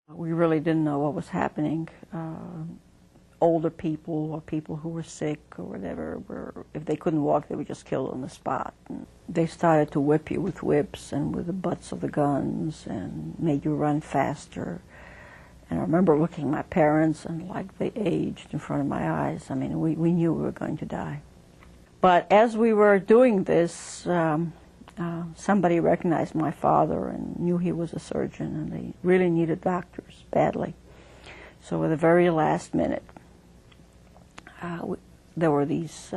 We really didn't know what was happening. Older people or people who were sick or whatever, if they couldn't walk, they were just killed on the spot. And they started to whip you with whips and with the butts of the guns and made you run faster. And I remember looking at my parents and like they aged in front of my eyes. I mean, we knew we were going to die. But as we were doing this, somebody recognized my father and knew he was a surgeon, and they really needed doctors badly. So at the very last minute, there were these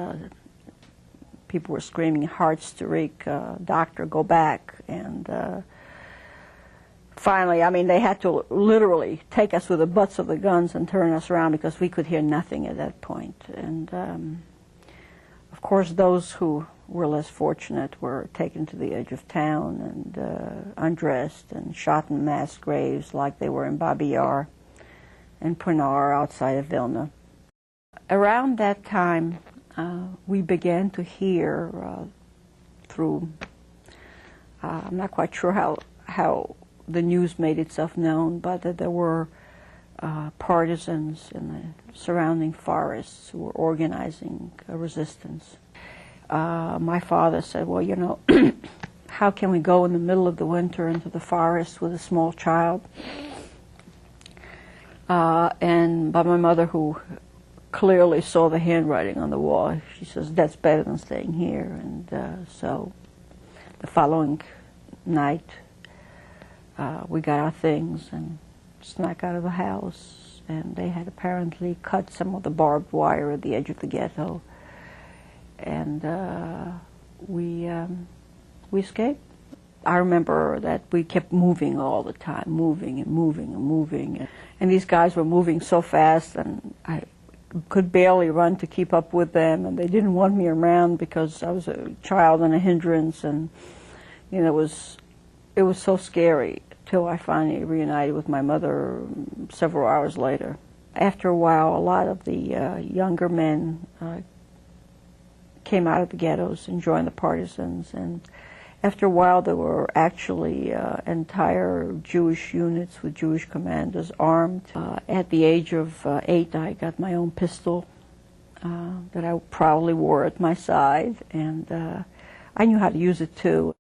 people were screaming, "Hartsterik, doctor, go back!" And finally, I mean, they had to literally take us with the butts of the guns and turn us around because we could hear nothing at that point. And of course, those who were less fortunate were taken to the edge of town and undressed and shot in mass graves like they were in Babi Yar and Punar outside of Vilna. Around that time, we began to hear through, I'm not quite sure how the news made itself known, but that there were partisans in the surrounding forests who were organizing a resistance. My father said, well, you know, how can we go in the middle of the winter into the forest with a small child? And by my mother, who clearly saw the handwriting on the wall, she says, that's better than staying here. And so the following night, we got our things and snuck out of the house, and they had apparently cut some of the barbed wire at the edge of the ghetto, and we escaped. I remember that we kept moving all the time, moving and moving and moving, and these guys were moving so fast, and I could barely run to keep up with them, and they didn't want me around because I was a child and a hindrance, and you know, it was so scary till I finally reunited with my mother several hours later. After a while, a lot of the younger men came out of the ghettos and joined the partisans, and after a while there were actually entire Jewish units with Jewish commanders armed. At the age of 8, I got my own pistol that I proudly wore at my side, and I knew how to use it too.